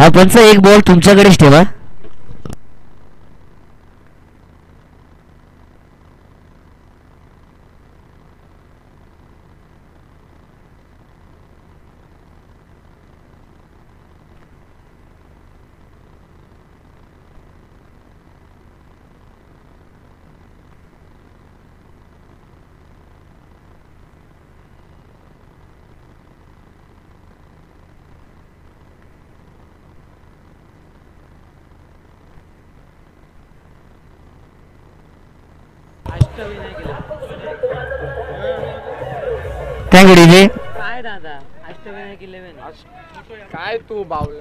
हा पंच एक बॉल तुमच्याकडेच ठेवा. Thank you DJ. काय दादा अष्टविनायक 11 काय तू बावलं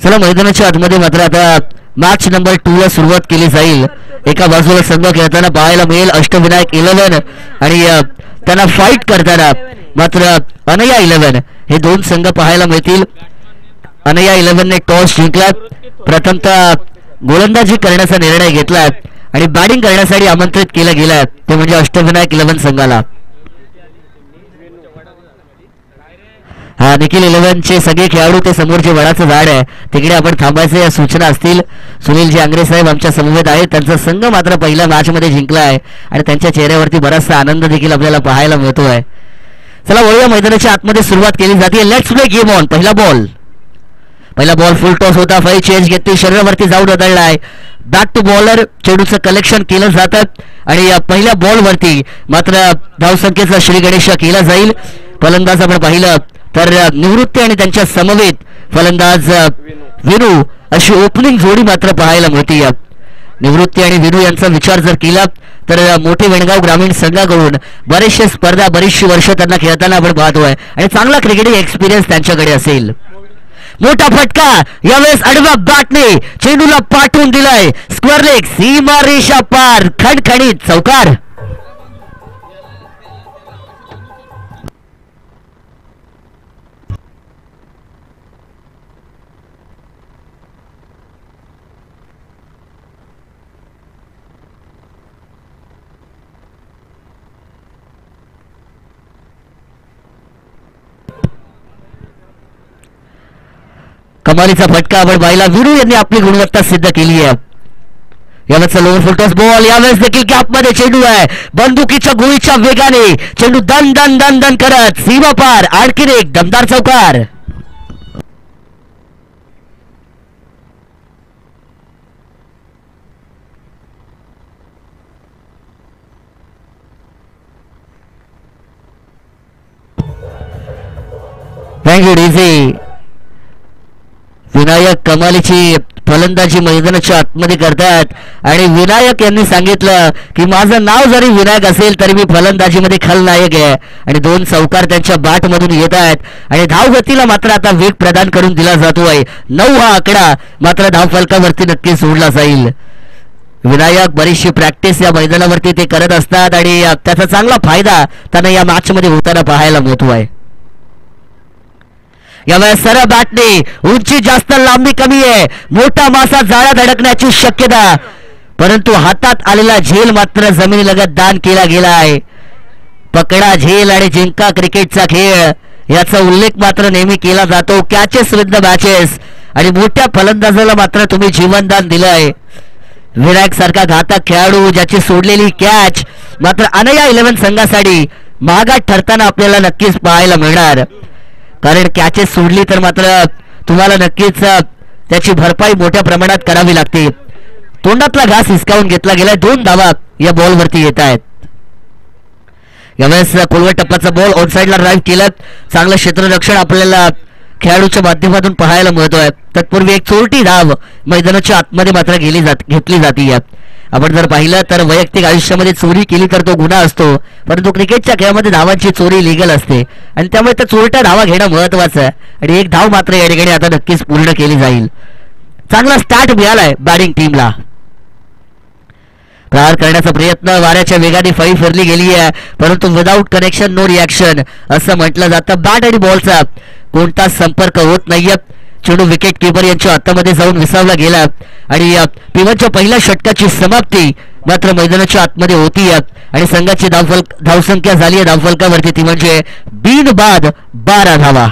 चला मैदानाच्या आतमध्ये मात्र आता मॅच नंबर 2 ला सुरुवात केली जाईल. एका बाजूला संघ खेळताना पाहायला मिळेल अष्टविनायक 11 आणि त्यांना फाईट करताना मात्र अनया 11 हे दोन संघ पाहायला मिळतील. अनया 11 ने टॉस जिंकला. प्रथमतः गोलंदाजी करण्याचा निर्णय घेतला आणि बॅटिंग करण्यासाठी आमंत्रित केलं गेलं ते म्हणजे अष्टविनायक 11 संघाला. हा निखिल 11 चे सगळे खेळाडू ते समोर जे वडाचं झाड आहे तिकडे आपण थांबायचे या सूचना असतील. सुनीलजी आंग्रे साहेब आमच्या समवेत आहेत. त्यांचा संघ मात्र पहिल्या मॅच मध्ये जिंकला आहे आणि त्यांच्या चेहऱ्यावरती बराचसा आनंद देखील आपल्याला पाहायला मिळतोय. चला वळूया मैदानाच्या आतमध्ये सुरुवात केली जाते. Let's play game on. पहिला बॉल फुल टॉस होता. फाई चेंज घेतली शरीरावरती जाऊन बदललाय. बॅक टू बॉलर चेंडूचं कलेक्शन केलं जातं आणि पहिल्या बॉलवरती मात्र धावसंख्येचा श्री गणेश केला जाईल. फलंदाज आपण पाहिलं तर निवृत्ती आणि त्यांच्या समवेत फलंदाज विनू अशी ओपनिंग जोडी मात्र पाहायला मिळते. निवृत्ती आणि विनू यांचा विचार जर केला तर मोठे वेणगाव ग्रामीण संघाकडून बरेचशे स्पर्धा बरीचशी वर्ष त्यांना खेळताना आपण पाहतोय आणि चांगला क्रिकेटिंग एक्सपिरियन्स त्यांच्याकडे असेल. मोठा फटका यावेळेस आडव्या बॅटने चेंडूला पाठवून दिलाय. स्क्वेअर लेग सीमा रेषा पार खणखणीत चौकार. कमालीचा फटका आपण पाहिला. विरू यांनी आपली गुणवत्ता सिद्ध केली आहे. यावेळेस लोअर फुलटॉस बॉल. यावेळेस देखील कॅपमध्ये चेंडू आहे. बंदुकीच्या गोळीच्या वेगाने चेंडू दन दन दन दन करत सीमा पार. आणखीन एक दमदार चौकार. Thank you DJ. विनायक कमालीची फलंदाजी मैदानाच्या आतमध्ये करतात आणि विनायक यांनी सांगितलं की माझं नाव जरी विनायक असेल तरी मी फलंदाजीमध्ये खलनायक आहे. आणि दोन चौकार त्यांच्या बॅटमधून येत आहेत आणि धावगतीला मात्र आता वेग प्रदान करून दिला जातोय. 9 हा आकडा मात्र धावफलकावरती नक्की सोडला जाईल. विनायक बरीचशी प्रॅक्टिस या मैदानावरती ते करत असतात आणि त्याचा चांगला फायदा त्यांना या मॅच मध्ये होताना पाहायला मिळतोय. यावेळेस सरळ बॅटने उंची जास्त लांबी कमी आहे. मोठा मासा जाळ्यात अडकण्याची शक्यता परंतु हातात आलेला झेल मात्र जमिनीलगत दान केला गेला आहे. पकडा झेल आणि जिंका क्रिकेटचा खेळ याचा उल्लेख मात्र नेहमी केला जातो. कॅचेस विथ द मॅचेस आणि मोठ्या फलंदाजाला मात्र तुम्ही जीवनदान दिलंय. विनायक सारखा घातक खेळाडू ज्याची सोडलेली कॅच मात्र अनया 11 संघासाठी महागात ठरताना आपल्याला नक्कीच पाहायला मिळणार. कारण कॅचेस सोडली तर मात्र तुम्हाला नक्कीच त्याची भरपाई मोठ्या प्रमाणात करावी लागते. तोंडातला घास हिसकावून घेतला गेलाय. 2 धावा या बॉलवरती येत आहेत. यावेळेस कोलवट टप्प्याचा बॉल ऑन साईडला ड्राईव्ह केलं. चांगलं क्षेत्ररक्षण आपल्याला खेळाडूच्या माध्यमातून पाहायला मिळतोय. तत्पूर्वी एक चोरटी धाव मैदानाच्या आतमध्ये मात्र घेतली जाते. आपण जर पाहिलं तर वैयक्तिक आयुष्यामध्ये चोरी केली तर तो गुन्हा असतो परंतु क्रिकेटच्या खेळामध्ये धावांची चोरी लिगल असते आणि त्यामुळे त्या चोरट्या धावा घेणं महत्वाचं आहे. आणि एक धाव मात्र या ठिकाणी आता नक्कीच पूर्ण केली जाईल. चांगला स्टार्ट मिळालाय बॅटिंग टीमला. प्रहार करण्याचा प्रयत्न वाऱ्याच्या वेगाने फळी फिरली गेली आहे परंतु विदाऊट कनेक्शन नो रिॲक्शन असं म्हटलं जातं. बॅट आणि बॉलचा कोणताच संपर्क होत नाहीये. चेंडू विकेट किपर यांच्या हातामध्ये जाऊन विसावला गेला आणि पिवनच्या पहिल्या षटकाची समाप्ती मात्र मैदानाच्या आतमध्ये होती आणि संघाची धावसंख्या झाली आहे धावफलकावरती ती म्हणजे बिनबाद 12 धावा.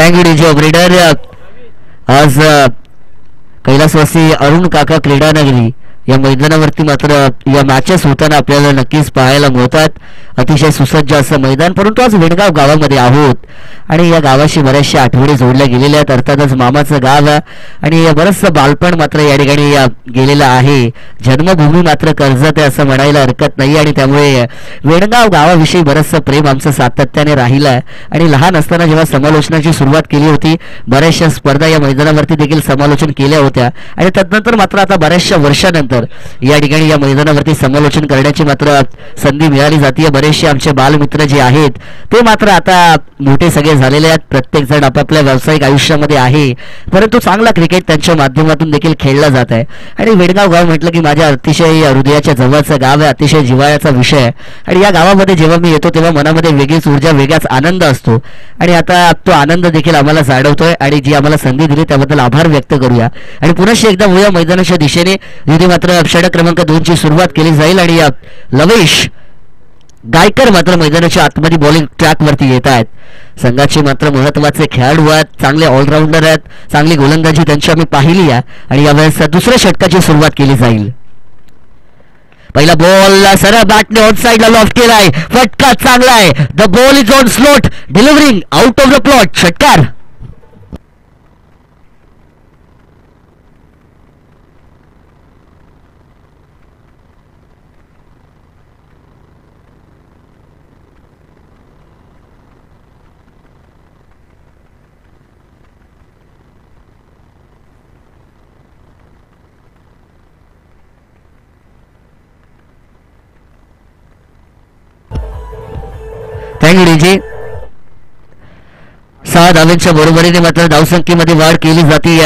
Thank you DJ operator. आज कैलासवासी अरुण काका क्रीडानगरी या मैदानावरती मात्र या मॅचेस होताना आपल्याला नक्कीच पाहायला मिळतात. अतिशय सुसज्ज असं मैदान, परंतु आज वेणगाव गावामध्ये आहोत आणि या गावाशी बऱ्याचशा आठवणी जोडल्या गेलेल्या आहेत. अर्थातच मामाचं गाव आहे आणि बरंचसं बालपण मात्र या ठिकाणी गेलेलं आहे. जन्मभूमी मात्र कर्जत आहे असं म्हणायला हरकत नाही आणि त्यामुळे वेणगाव गावाविषयी बरंचसं प्रेम आमचं सातत्याने राहिलं आहे. आणि लहान असताना जेव्हा समालोचनाची सुरुवात केली होती, बऱ्याचशा स्पर्धा या मैदानावरती देखील समालोचन केल्या होत्या आणि तदनंतर मात्र आता बऱ्याचशा वर्षानंतर या ठिकाणी या मैदानावरती समालोचन करण्याची मात्र संधी मिळाली जाते. बरेचसे आमचे बालमित्र जे आहेत ते मात्र आता मोठे सगळे झालेले आहेत. प्रत्येक जण आपापल्या व्यावसायिक आयुष्यामध्ये आहे, परंतु चांगला क्रिकेट त्यांच्या माध्यमातून देखील खेळला जात आहे. आणि वेणगाव गाव म्हटलं की माझ्या अतिशय हृदयाच्या जवळचं गाव आहे, अतिशय जिव्हाळ्याचा विषय आहे. आणि या गावामध्ये जेव्हा मी येतो तेव्हा मनामध्ये वेगळीच ऊर्जा, वेगळाच आनंद असतो आणि आता तो आनंद देखील आम्हाला जाणवतोय आणि जी आम्हाला संधी दिली त्याबद्दल आभार व्यक्त करूया. आणि पुनश्च एकदा वळूया मैदानाच्या दिशेने, जिथे मात्र षटक क्रमांक 2 ची सुरुवात केली जाईल आणि लवेश गायकर मात्र मैदानाच्या आतमध्ये बॉलिंग ट्रॅकवरती येत आहेत. संघाचे मात्र महत्वाचे खेळाडू आहेत, चांगले ऑलराऊंडर आहेत, चांगली गोलंदाजी त्यांची आम्ही पाहिली आहे. आणि यावेळेस दुसऱ्या षटकाची सुरुवात केली जाईल. पहिला बॉल सरळ बॅटने ऑन साइडला लॉफ्ट केलाय, फटका चांगला आहे. The ball is on slot, delivering out of the plot, षटकार. Thank you DJ. 6 धावांच्या बरोबरीने मात्र धावसंख्येमध्ये वाढ केली जाते.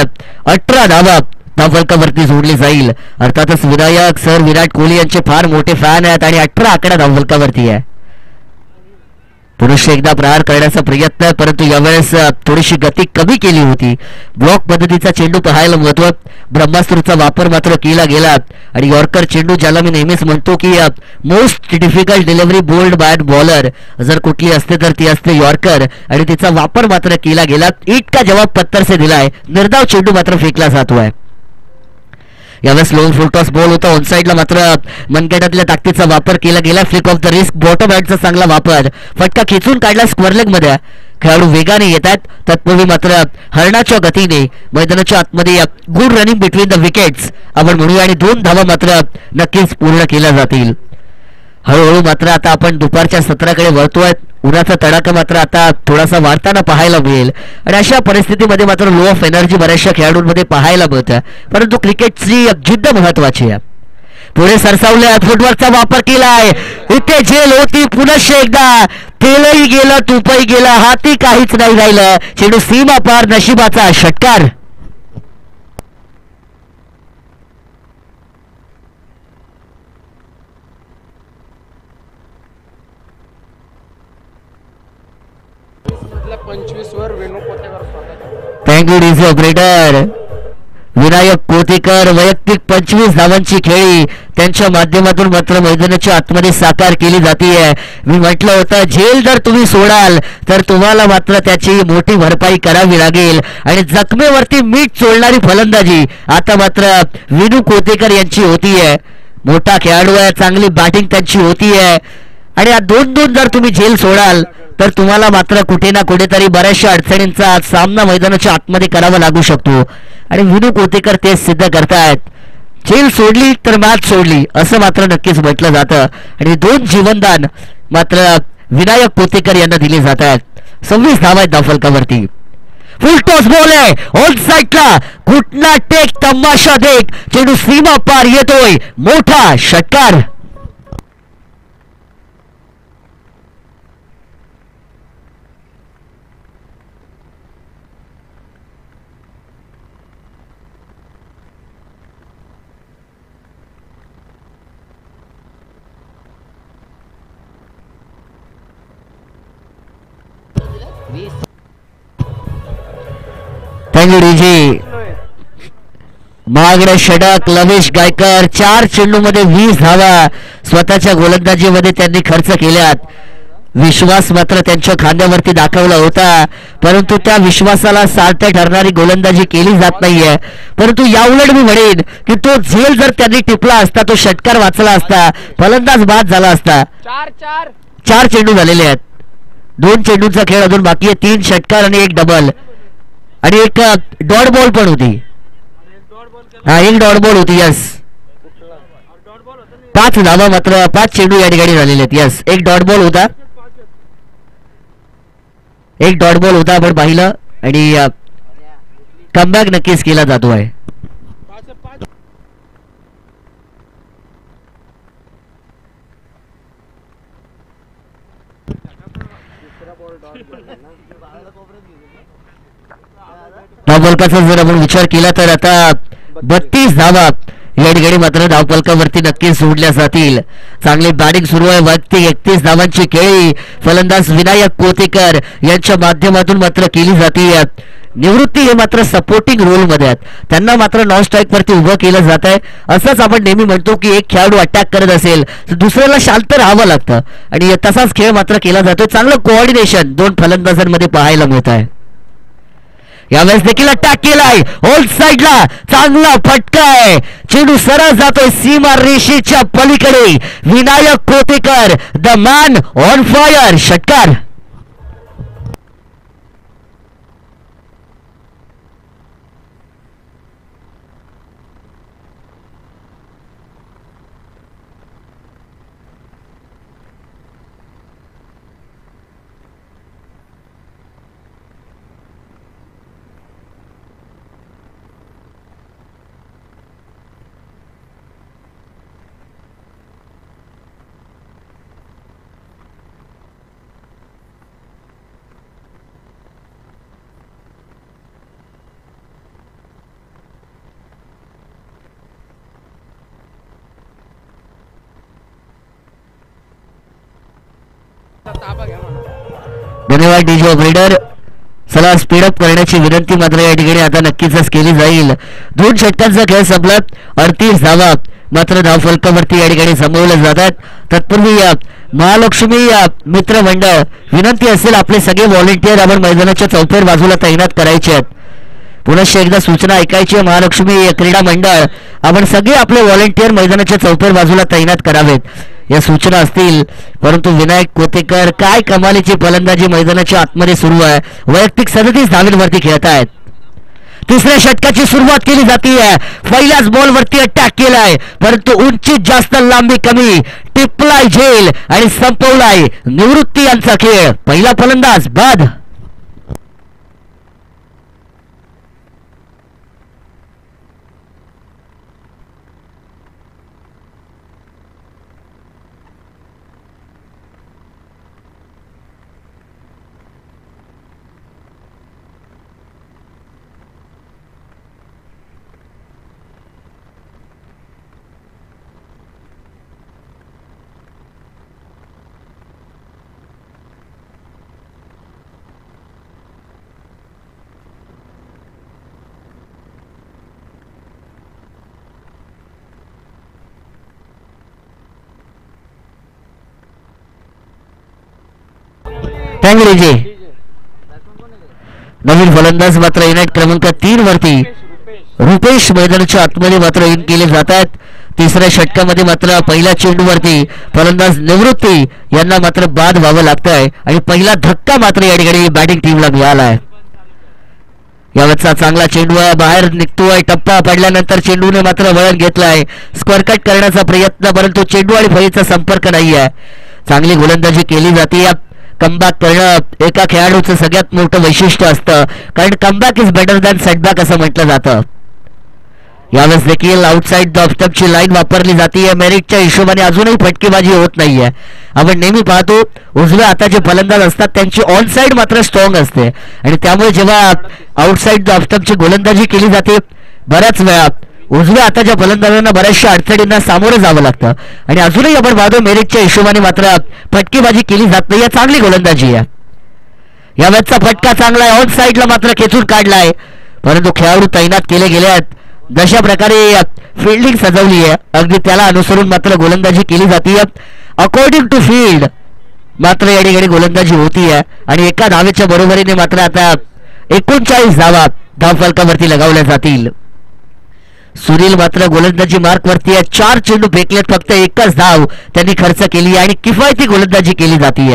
18 धावा धावफलकावरती जोडली जाईल. अर्थातच विनायक सर विराट कोहली यांचे फार मोठे फॅन आहेत आणि 18 आकडा धावफलकावरती आहे. पुरुष एकदा प्रहार करण्याचा प्रयत्न आहे, परंतु यावेळेस थोडीशी गती कमी केली होती. ब्लॉक पद्धतीचा चेंडू पाहायला मिळतो. ब्रह्मास्त्रचा वापर मात्र केला गेला आणि यॉर्कर चेंडू, ज्याला मी नेहमीच म्हणतो की most difficult delivery bowled bat bowler जर कुठली असते तर ती असते यॉर्कर आणि तिचा वापर मात्र केला गेला. इतका जवाब पत्तर से दिलाय, निर्धाव चेंडू मात्र फेकला जातोय. यावेळेस लोन फुल टॉस बॉल होता. ऑन साइडला मात्र मनगटातल्या ताकदीचा वापर केला गेला. Flick of the wrist, bottom हॅटचा चांगला वापर, फटका खेचून काढला स्क्वेअर लेग मध्ये. खेळाडू वेगाने येतात, तत्पूर्वी मात्र हरणाच्या गतीने मैदानाच्या आतमध्ये good running between the wickets आपण म्हणूया आणि 2 धावा मात्र नक्कीच पूर्ण केल्या जातील. हळूहळू मात्र आता आपण दुपारच्या सत्राकडे वळतोय. उन्हाचा तडाखा मात्र आता थोडासा वाढताना पाहायला मिळेल आणि अशा परिस्थितीमध्ये मात्र लो ऑफ एनर्जी बऱ्याचशा खेळाडूंमध्ये पाहायला मिळतं. परंतु क्रिकेटची जिद्द महत्वाची आहे. पुढे सरसावले, फुटवर्कचा वापर केलाय. इथे झेल होती, पुनश्च एकदा तेलही गेलं, तुपही गेलं, हाती काहीच नाही राहिलं. चेंडू सीमा पार, नशिबाचा षटकार. Thank you DJ operator. Vinayak Kotekar वैयक्तिक 25 धावांची खेळी त्यांच्या माध्यमातून मात्र मैदानाच्या आतमध्ये साकार केली जाते. मी म्हटलं होतं झेल जर तुम्ही सोडाल तर तुम्हाला मात्र त्याची मोठी भरपाई करावी लागेल आणि जखमेवरती मीठ चोळणारी फलंदाजी आता मात्र विनू कोतेकर यांची होतीये. मोठा खेळाडू आहे, चांगली बॅटिंग त्यांची होतीये आणि या 2-2 जर तुम्ही झेल सोडाल तर तुम्हाला मात्र कुठे ना कुठेतरी बऱ्याचशा अडचणींचा सामना मैदानाच्या आतमध्ये करावा लागू शकतो आणि विनू कोतेकर तेच सिद्ध करतायत. झेल सोडली तर मॅच सोडली असं मात्र नक्कीच म्हटलं जातं आणि 2 जीवनदान मात्र विनायक कोतेकर यांना दिले जात आहेत. 26 धावा आहेत धावफलकावरती. फुल टॉस बॉल आहे ऑन साइडला, घुटना टेक, तमाशा देख, चेंडू सीमा पार येतोय, मोठा षटकार. Thank you DJ. महागडे षटक लवेश गायकर. 4 चेंडूमध्ये 20 धावा स्वतःच्या गोलंदाजीमध्ये त्यांनी खर्च केल्यात विश्वास मात्र त्यांच्या खांद्यावरती दाखवला होता, परंतु त्या विश्वासाला सार्थ ठरणारी गोलंदाजी केली जात नाहीये. परंतु याउलट मी म्हणेन की तो झेल जर त्यांनी टिपला असता, तो षटकार वाचला असता, फलंदाज बाद झाला असता. 4 चेंडू झालेले आहेत. 2 चेंडूंचा खेळ अजून बाकी आहे. 3 षटकार आणि 1 डबल आणि एक डॉट बॉल पण होती. हा, 1 डॉट बॉल होती. यस, 5 धावा मात्र 5 चेंडू या ठिकाणी झालेले आहेत. यस, 1 डॉट बॉल होता. 1 डॉट बॉल होता आपण पाहिलं आणि कमबॅक नक्कीच केला जातो आहे. धावफलकाचा जर आपण विचार केला तर आता 32 धावा या ठिकाणी मात्र धावफलकावरती नक्कीच सोडल्या जातील. चांगली बॅटिंग सुरू आहे. वरती 31 धावांची खेळी फलंदाज विनायक कोतेकर यांच्या माध्यमातून मात्र केली जाते. निवृत्ती हे मात्र सपोर्टिंग रोल मध्ये आहेत. त्यांना मात्र नॉन स्ट्राईक वरती उभं केलं जात आहे. असंच आपण नेहमी म्हणतो की एक खेळाडू अटॅक करत असेल तर दुसऱ्याला शांत राहावं लागतं आणि तसाच खेळ मात्र केला जातोय. चांगलं कोऑर्डिनेशन 2 फलंदाजांमध्ये पाहायला मिळत आहे. यावेळेस देखील अटॅक केलाय ऑल साइडला. चांगला फटका आहे. चेंडू सरळ जातोय सीमा रेषेच्या पलीकडे. Vinayak Kotekar the man on fire. षटकार. धन्यवाद डीजे ऑपरेटर. चला स्पीडअप करण्याची विनंती मात्र या ठिकाणी आता नक्कीच केली जाईल. 2 षटकांचा खेळ संपला. 38 धावा मात्र धावफलकावरती या ठिकाणी जमवल्या जातात. तत्पूर्वी महालक्ष्मी मित्र मंडळ विनंती असेल आपले सगळे व्हॉलेंटियर आपण मैदानाच्या चौफेर बाजूला तैनात करायचे आहेत. पुनश्च एकदा सूचना ऐकायची आहे. महालक्ष्मी क्रीडा मंडळ आपण सगळे आपले व्हॉलेंटियर मैदानाच्या चौफेर बाजूला तैनात करावेत या सूचना असतील. परंतु विनायक कोतेकर काय कमालीची फलंदाजी मैदानाच्या आतमध्ये सुरू आहे. वैयक्तिक 37 धावांवरती खेळत आहेत. 3ऱ्या षटकाची सुरुवात केली जाते. पहिल्याच बॉलवरती अटॅक केलाय परंतु उंचीत जास्त लांबी कमी. टिपलाय झेल आणि संपवलाय निवृत्ती यांचा खेळ. पहिला फलंदाज बाद. जी नवीन फलंदाज मात्र इनायत क्रमांक 3 वरती रुपेश मैदानाच्या आतमध्ये मात्र इन केले जातात. 3ऱ्या षटकामध्ये मात्र पहिल्या चेंडूवरती फलंदाज निवृत्ती यांना मात्र बाद व्हावं लागतंय आणि पहिला धक्का मात्र या ठिकाणी बॅटिंग टीमला मिळाला आहे. यावरचा चांगला चेंडू बाहेर निघतोय. टप्पा पडल्यानंतर चेंडूने मात्र वळण घेतलाय. स्क्वेअर कट करण्याचा प्रयत्न परंतु चेंडू आणि फळीचा संपर्क नाही आहे. चांगली गोलंदाजी केली जाते. कमबॅक करणं एका खेळाडूचं सगळ्यात मोठं वैशिष्ट्य असतं कारण comeback is better than setback असं म्हटलं जातं. यावेळेस देखील आउटसाइड द ऑफस्टंपची लाईन वापरली जाते. मेरिटच्या हिशोबाने अजूनही फटकेबाजी होत नाहीये. आपण नेहमी पाहतो उजव्या हाताचे फलंदाज असतात त्यांची ऑन साइड मात्र स्ट्रॉंग असते आणि त्यामुळे जेव्हा आउटसाइड द ऑफस्टंपची गोलंदाजी केली जाते बऱ्याच वेळा उजव्या हाताच्या फलंदाजांना बऱ्याचशा अडचणींना सामोरं जावं लागतं आणि अजूनही आपण पाहतो मेरिटच्या हिशोबाने मात्र फटकेबाजी केली जात नाही. चांगली गोलंदाजी आहे. यावेळेचा फटका चांगला आहे. ऑन साइडला मात्र खेचून काढलाय परंतु खेळाडू तैनात केले गेले आहेत. जशा प्रकारे फिल्डिंग सजवली आहे अगदी त्याला अनुसरून मात्र गोलंदाजी केली जाते. अकॉर्डिंग टू फील्ड मात्र या ठिकाणी गोलंदाजी होती आहे आणि एका धावेच्या बरोबरीने मात्र आता 39 धावा धावफलकावरती लगावल्या जातील. सुनील मात्र गोलंदाजी मार्क वरती आहे. 4 चेंडू फेकलेत, फक्त एकच धाव त्यांनी खर्च केली आणि किफायती गोलंदाजी केली जाते.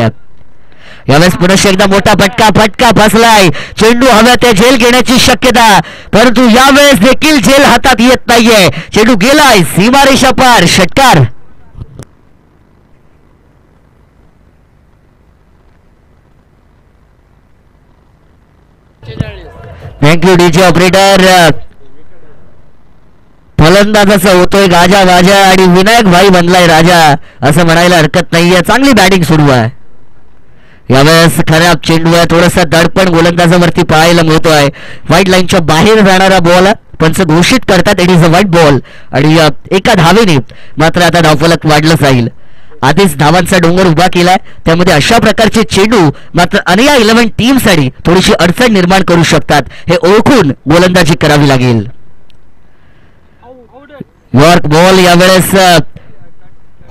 यावेळेस पुन्हा एकदा मोठा फटका फसलाय. चेंडू हव्या त्या झेल घेण्याची शक्यता, परंतु यावेळेस देखील झेल हातात येत नाहीये. चेंडू गेलाय सीमारेषा पार. षटकार. Thank you DJ operator. फलंदाजाचा होतोय गाजा वाजा आणि विनायक भाई बनलाय राजा असं म्हणायला हरकत नाहीये. चांगली बॅटिंग सुरू आहे. यावेळेस खराब चेंडू आहे. थोडासा दडपण गोलंदाजावरती पाहायला मिळतोय. व्हाईट लाईनच्या बाहेर जाणारा बॉल पंच घोषित करतात it is a white ball आणि एका धावेने मात्र आता धावफलक वाढलं जाईल. आधीच धावांचा डोंगर उभा केलाय, त्यामध्ये अशा प्रकारचे चेंडू मात्र अन्या 11 टीमसाठी थोडीशी अडचण निर्माण करू शकतात. हे ओळखून गोलंदाजी करावी लागेल. यॉर्क बॉल यावेळेस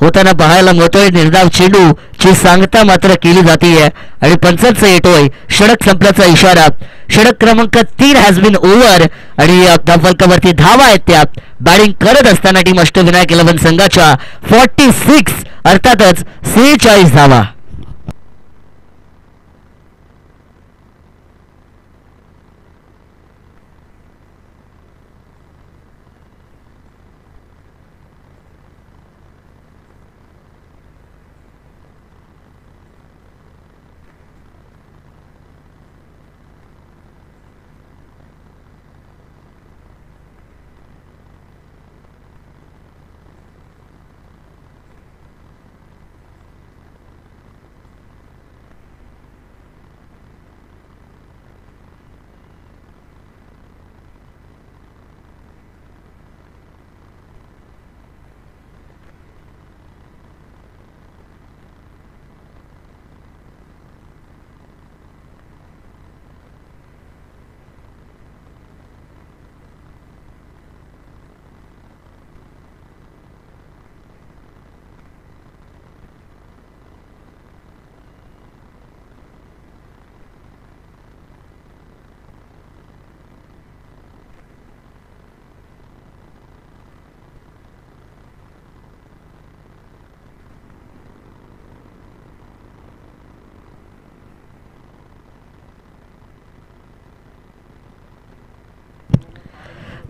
होताना पाहायला मिळतोय. निर्धाव चेंडू ची सांगता मात्र केली जाते आणि पंचांचा येतोय षटक संपल्याचा इशारा. षटक क्रमांक 3 हॅज बीन ओव्हर आणि धावफलकावरती धावा आहेत त्या बॅटिंग करत असताना टीम अष्टविनायक 11 संघाच्या 46 अर्थातच 46 धावा.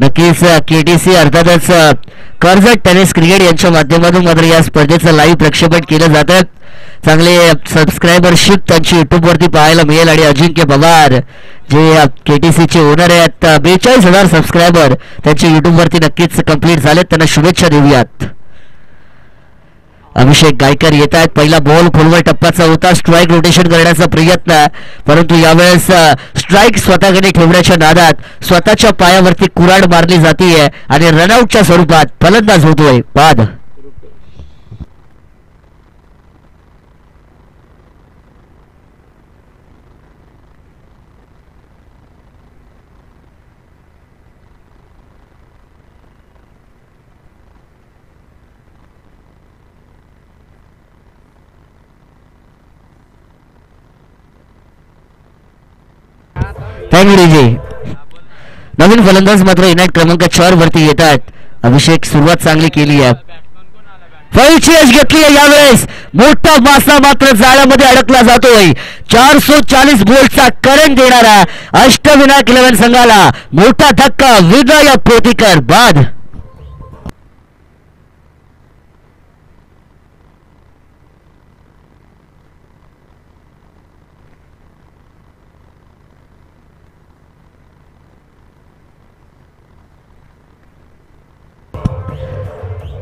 नक्कीच केटीसी अर्थातच कर्जत टेनिस क्रिकेट यांच्या माध्यमातून मात्र या स्पर्धेचं लाईव्ह प्रक्षेपण केलं जातं. चांगले सबस्क्रायबरशिप त्यांची युट्यूब वरती पाहायला मिळेल आणि अजिंक्य पवार जे केटीसीचे ओनर आहेत 42,000 सबस्क्रायबर त्यांचे युट्यूब वरती नक्कीच कंप्लीट झालेत. त्यांना शुभेच्छा देऊयात. अभिषेक गायकर येत आहेत. पहिला बॉल खोलवर टप्प्याचा होता. स्ट्राईक रोटेशन करण्याचा प्रयत्न, परंतु यावेळेस स्ट्राईक स्वतःकडे ठेवण्याच्या नादात स्वतःच्या पायावरती कुऱ्हाड मारली जाते आणि रनआउटच्या स्वरूपात फलंदाज होतोय बाद. नवीन फलंदाज मात्र इनायत क्रमांक 4 वरती येतात. अभिषेक सुरुवात चांगली केली आहे. फळीची यश घेतली आहे. यावेळेस मोठा मासा मात्र जाळ्यामध्ये अडकला जातोय. 440 बोल्टचा करंट देणारा अष्टविनायक 11 संघाला मोठा धक्का. विनायक कोतीकर बाद.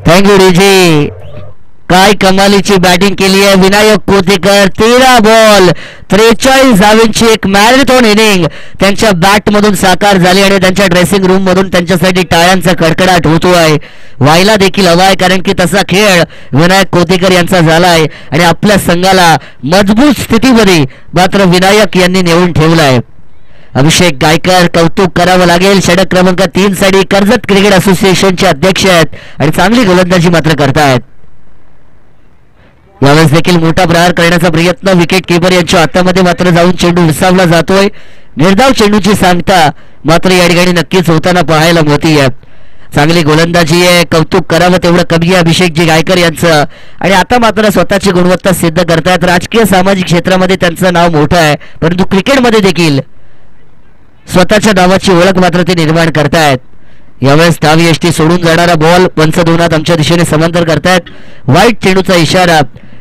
Thank you DJ. काय कमालीची बॅटिंग केली आहे विनायक कोतेकर. 13 बॉल 43 धावांची एक मॅरेथॉन इनिंग त्यांच्या बॅट मधून साकार झाली आणि त्यांच्या ड्रेसिंग रूम मधून त्यांच्यासाठी टाळ्यांचा कडकडाट होतोय. व्हायला देखील हवाय, कारण की तसा खेळ विनायक कोतेकर यांचा झालाय आणि आपल्या संघाला मजबूत स्थितीमध्ये मात्र विनायक यांनी नेऊन ठेवलाय. अभिषेक गायकर कौतुक करावं लागेल. षटक क्रमांक 3 साठी कर्जत क्रिकेट असोसिएशनचे अध्यक्ष आहेत आणि चांगली गोलंदाजी मात्र करतायत. यावेळेस देखील मोठा प्रहार करण्याचा प्रयत्न विकेट किपर यांच्या हातामध्ये मात्र जाऊन चेंडू विसावला जातोय. निर्धाव चेंडूची सांगता मात्र या ठिकाणी नक्कीच होताना पाहायला मिळतीये. चांगली गोलंदाजी आहे, कौतुक करावं तेवढं कमी आहे अभिषेकजी गायकर यांचं. आणि आता मात्र स्वतःची गुणवत्ता सिद्ध करतायत. राजकीय सामाजिक क्षेत्रामध्ये त्यांचं नाव मोठं आहे, परंतु क्रिकेटमध्ये देखील स्वतःच्या नावाची ओळख मात्र ते निर्माण करतायत. यावेळेस डावी यष्टी सोडून जाणारा बॉल पंच दोनात आमच्या दिशेने समांतर करतायत. वाईट चेंडूचा इशारा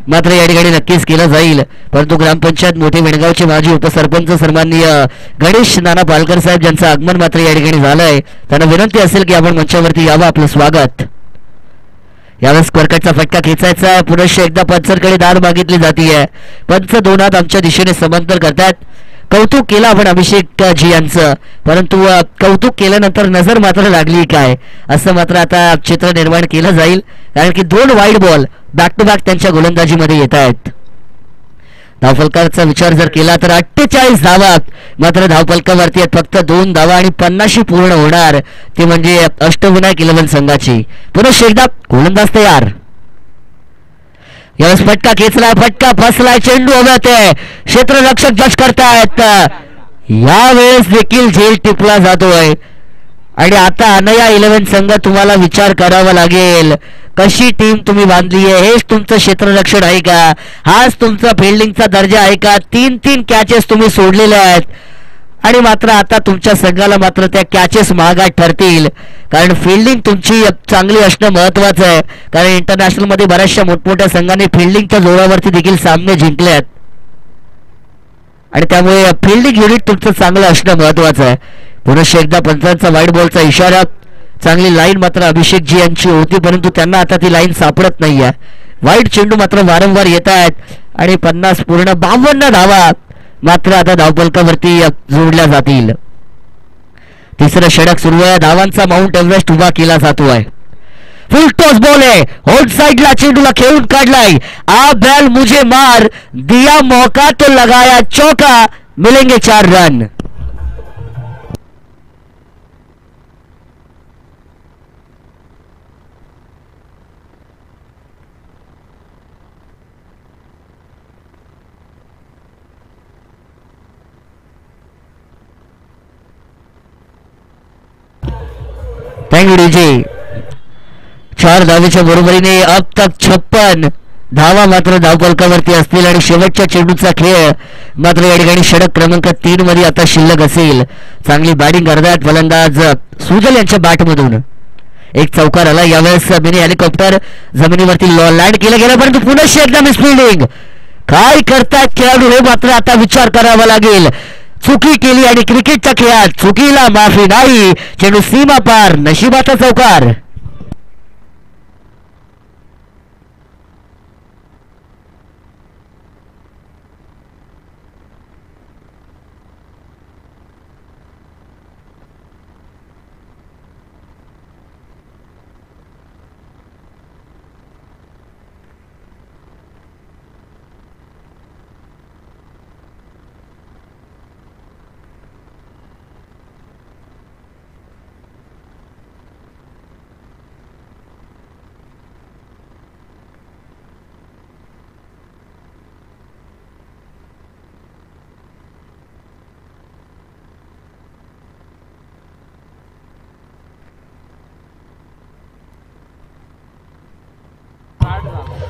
मात्र या ठिकाणी नक्कीच केला जाईल, परंतु ग्रामपंचायत मोठे वेणगावचे माजी उपसरपंच सन्माननीय गणेश नाना पालकर साहेब ज्यांचं आगमन मात्र या ठिकाणी झालंय, त्यांना विनंती असेल की आपण मंचावरती यावं. आपलं स्वागत. यावेळेस कर्कटचा फटका खेचायचा आहे. पुनश्च एकदा पंचरकडे दाद मागितली जातीये. पंच दोनात आमच्या दिशेने समांतर करतात. कौतुक केलं आपण अभिषेक जी यांचं, परंतु कौतुक केल्यानंतर नजर मात्र लागली काय असं मात्र आता चित्र निर्माण केलं जाईल, कारण की 2 wide ball back to back त्यांच्या गोलंदाजीमध्ये येत आहेत. धावफलकाचा विचार जर केला तर 48 धावा मात्र धावफलकावरती आहेत. फक्त 2 धावा आणि 50 पूर्ण होणार, ते म्हणजे अष्टविनायक 11 संघाची. पुन्हा एकदा गोलंदाज तयार. यावेळेस फटका खेचलाय, फटका फसलाय, चेंडू हव्यात क्षेत्ररक्षक जज करतायत. यावेळेस देखील झेल टिपला जातोय. आणि आता अनया 11 संघ तुम्हाला विचार करावा लागेल, कशी टीम तुम्ही बांधली आहे. हेच तुमचं क्षेत्ररक्षण आहे का? हाच तुमचा फिल्डिंगचा दर्जा आहे का? 3-3 कॅचेस तुम्ही सोडलेल्या आहेत आणि मात्र आता तुमच्या संघाला मात्र त्या कॅचेस महागात ठरतील, कारण फिल्डिंग तुमची चांगली असणं महत्वाचं आहे. कारण इंटरनॅशनलमध्ये बऱ्याचशा मोठमोठ्या संघांनी फिल्डिंगच्या जोरावरती देखील सामने जिंकले आहेत आणि त्यामुळे फिल्डिंग युनिट तुमचं चांगलं असणं महत्वाचं आहे. पुन्हा एकदा पंचांचा वाईट बॉलचा इशारा. चांगली लाईन मात्र अभिषेकजी यांची होती, परंतु त्यांना आता ती लाईन सापडत नाहीये. वाईट चेंडू मात्र वारंवार येत आहेत आणि 50 पूर्ण 52 धावा मात्र आता धावफलकावरती जोडल्या जातील. तिसरं षटक सुरू आहे. धावांचा माउंट एव्हरेस्ट उभा केला जातो आहे. फुल टॉस बॉल आहे, होल्ड साइडला चेंडूला खेळून काढलाय. आ बैल मुझे मार दिया मौका तो लगाया चौका, मिलेंगे 4 रन. Thank you DJ. 4 धावेच्या बरोबरीने अब तक 56 धावा मात्र धावफलकावरती असतील आणि शेवटच्या चेंडूचा खेळ मात्र या ठिकाणी षटक क्रमांक 3 मध्ये आता शिल्लक असेल. चांगली बॅटिंग करतात फलंदाज सुजल यांच्या बॅटमधून. एक चौकार आला. यावेळेस मिनी हेलिकॉप्टर जमिनीवरती लँड केलं गेलं, परंतु पुन्हा एकदा मिसफिल्डिंग. काय करतात खेळाडू हे मात्र आता विचार करावा लागेल. चुकी केली आणि क्रिकेटच्या खेळात चुकीला माफी नाही. चेंडू सीमा पार, नशिबाचा चौकार.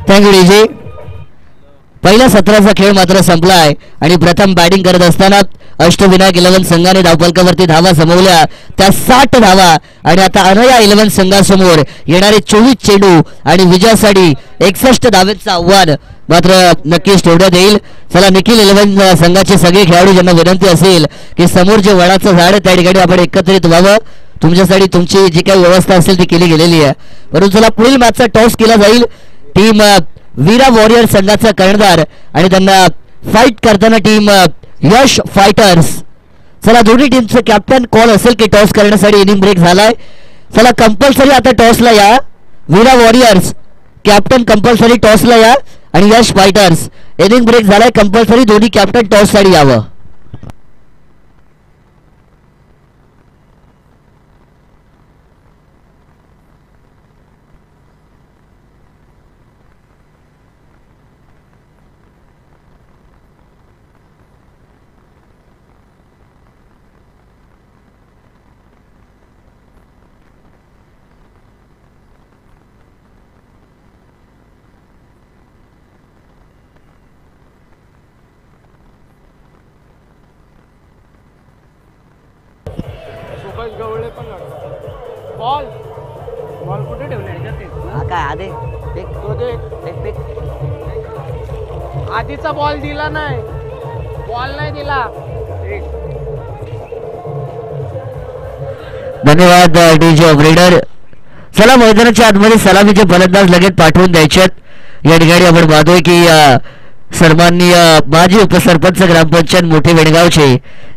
Thank you DJ. पहिल्या सत्राचा खेळ मात्र संपलाय आणि प्रथम बॅटिंग करत असताना अष्टविनायक 11 संघाने धावफलकावरती धावा जमवल्या, त्या 60 धावा. आणि आता अनया 11 संघासमोर येणारे 24 चेंडू आणि विजयासाठी 61 धावेचं आव्हान मात्र नक्कीच ठेवण्यात येईल. चला निखिल 11 संघाचे सगळे खेळाडू ज्यांना विनंती असेल की समोर जे वडाचं झाड आहे त्या ठिकाणी आपण एकत्रित व्हावं. तुमच्यासाठी तुमची जी काही व्यवस्था असेल ती केली गेलेली आहे. परंतु चला पुढील मॅचचा टॉस केला जाईल. टीम वीरा वॉरियर संघाचा कर्णधार आणि त्यांना फाईट करताना टीम यश फायटर्स. चला दोन्ही टीमचं कॅप्टन कॉल असेल की टॉस करण्यासाठी इनिंग ब्रेक झालाय. चला कंपल्सरी आता टॉसला या. वीरा वॉरियर्स कॅप्टन कंपल्सरी टॉसला या आणि यश फायटर्स इनिंग ब्रेक झालाय. कंपल्सरी दोन्ही कॅप्टन टॉससाठी यावं. आज गवळे पण बॉल बॉल कुठे ठेवले काय आधे तो दे आधीचा बॉल दिला नाही बॉल नाही दिला धन्यवाद डीजे ऑपरेटर. चला मैदानाच्या आतमध्ये सलामीचे फलंदाज लगेच पाठवून द्यायचेत. या ठिकाणी आपण पाहतोय की सन्माननीय माजी उपसरपंच ग्रामपंचायत मोठे वेणगावचे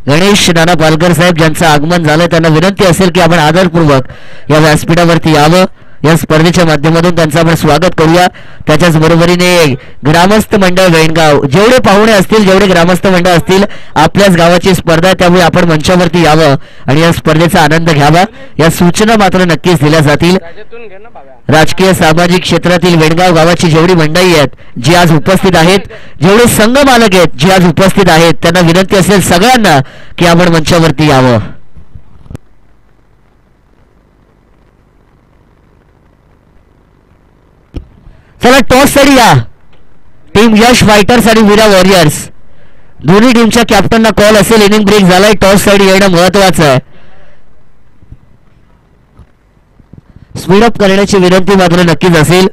गणेश नाना पालकर साहेब ज्यांचं आगमन झालं त्यांना विनंती असेल की आपण आदरपूर्वक या व्यासपीठावरती यावं. या स्पर्धेच्या माध्यमातून त्यांचं आपण स्वागत करूया. त्याच्याच बरोबरीने ग्रामस्थ मंडळ वेणगाव जेवढे पाहुणे असतील जेवढे ग्रामस्थ मंडळ असतील आपल्याच गावाची स्पर्धा आहे त्यामुळे आपण मंचावरती यावं आणि या स्पर्धेचा आनंद घ्यावा. या सूचना मात्र नक्कीच दिल्या जातील. राजकीय सामाजिक क्षेत्रातील वेणगाव गावाची जेवढी मंडळी आहेत जी आज उपस्थित आहेत जेवढे संघ मालक आहेत जी आज उपस्थित आहेत त्यांना विनंती असेल सगळ्यांना की आपण मंचावरती यावं. चला टॉस साठी या. टीम यश फायटर्स आणि वीरा वॉरियर्स दोन्ही टीमच्या कॅप्टनना कॉल असेल. इनिंग ब्रेक झालाय. टॉस साठी येणं महत्वाचं आहे. स्पीडअप करण्याची विनंती मात्र नक्कीच असेल.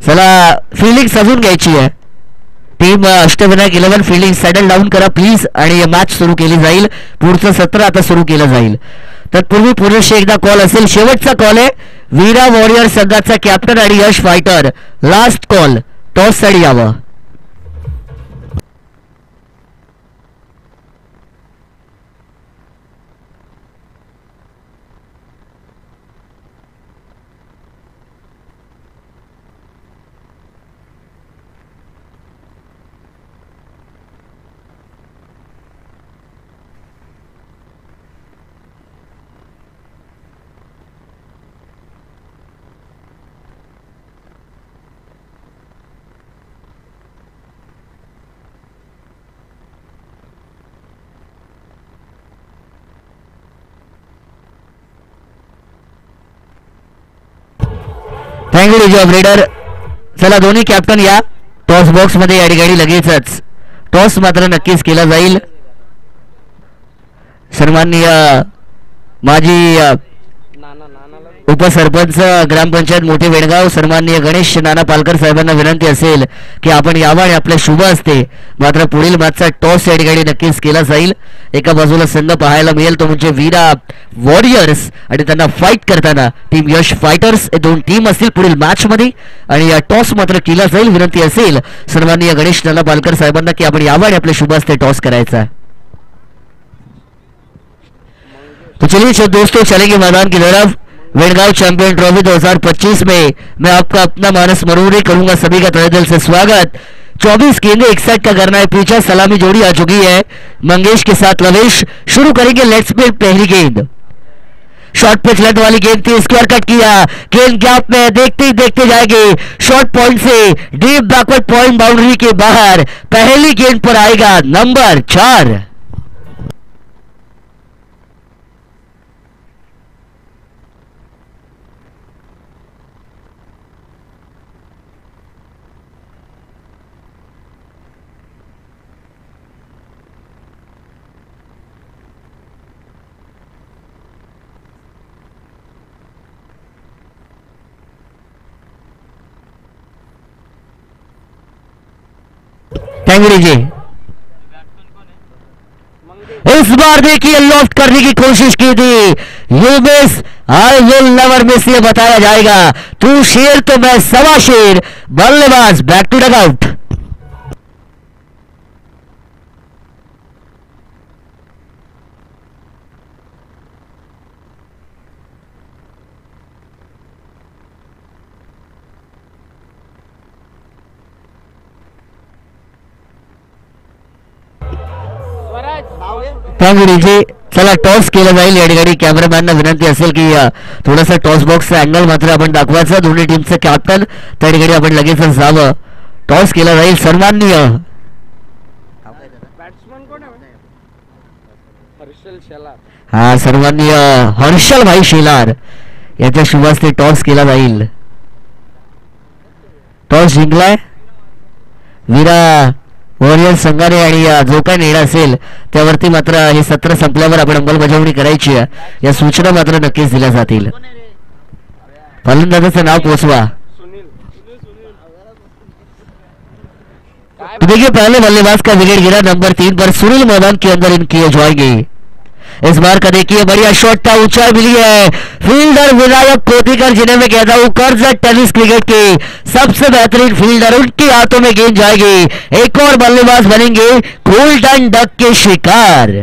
चला फिल्डिंग सजून घ्यायची आहे. Team Ashtavinayak 11 fielding settle down करा प्लीज आणि मॅच सुरू केली जाईल. पुढचं सत्र आता सुरू केलं जाईल. तत्पूर्वी पुरुष एकदा कॉल असेल. शेवटचा कॉल आहे वीरा वॉरियर संघाचा कॅप्टन आणि यश फायटर. Last call. टॉस साठी यावं. Thank you DJ operator. चला दोन्ही कॅप्टन या टॉस बॉक्स मध्ये. या ठिकाणी लगेचच टॉस मात्र नक्कीच केला जाईल. सन्माननीय माजी उपसरपंच ग्रामपंचायत मोठे वेणगाव सन्माननीय गणेश नाना पालकर साहेबांना विनंती असेल की आपण यावं आणि आपल्या शुभ असते मात्र पुढील मॅचचा टॉस या ठिकाणी नक्कीच केला जाईल. एका बाजूला संघ पाहायला मिळेल तो म्हणजे वीरा वॉरियर्स आणि त्यांना फाईट करताना टीम यश फायटर्स हे दोन टीम असतील पुढील मॅच मध्ये आणि या टॉस मात्र केला जाईल. विनंती असेल सन्माननीय गणेश नाना पालकर साहेबांना की आपण यावं आणि आपल्या शुभ असते टॉस करायचा. तो चलिए दोस्तों चलेंगे मैदान की तरफ. वेणगांव चैंपियन ट्रॉफी 2025 में मैं आपका अपना मानस मरूरी करूंगा. सभी का तहे दिल से स्वागत. 24 गेंदे 61 का करना है पीछा. सलामी जोड़ी आ चुकी है मंगेश के साथ लवेश. शुरू करेंगे लेट्स प्ले पहली गेंद. शॉर्ट पिच लेंथ वाली गेंद थी. स्क्वायर कट किया. गेंद गैप में देखते ही देखते जाएगी. शॉर्ट पॉइंट से डीप बैकवर्ड पॉइंट बाउंड्री के बाहर. पहली गेंद पर आएगा नंबर 4. थैंक जी. इस बार देखिए लॉफ्ट करने की कोशिश की थी. You miss I will never miss ये बताया जाएगा. तू शेर तो मैं सवा शेर. बल्लेबाज back to dugout. Thank you DJ. चला टॉस केलं जाईल. या ठिकाणी कॅमेरामॅनना विनंती असेल की थोडासा टॉस बॉक्सचा अँगल मात्र आपण दाखवायचा. दोन्ही टीमचं कॅप्टन त्या ठिकाणी आपण लगेचच जावं. टॉस केला जाईल. सन्माननीय हा सन्माननीय हर्षल भाई शेलार याच्या शुभास्ते टॉस केला जाईल. टॉस जिंकलाय वीरा वॉरियर्स संघाने आणि जो काय निर्णय असेल त्यावरती मात्र हे सत्र संपल्यावर आपण अंमलबजावणी करायची आहे, या सूचना मात्र नक्कीच दिल्या जातील. फलंदाजाचं नाव पोचवा. देखिए पहले बल्लेबाज का विकेट गिरा नंबर 3 पर. सुनील मैदान के अंदर इनकी जाएंगे. इस बार का देखिए बढ़िया शॉट था, ऊंचाई मिली है. फील्डर विनायक कोतिकर, जिन्हें मैं कहता हूं कर्जत टेनिस क्रिकेट के सबसे बेहतरीन फील्डर, उनके हाथों में गेंद जाएगी. एक और बल्लेबाज बनेंगे गोल्डन डक के शिकार.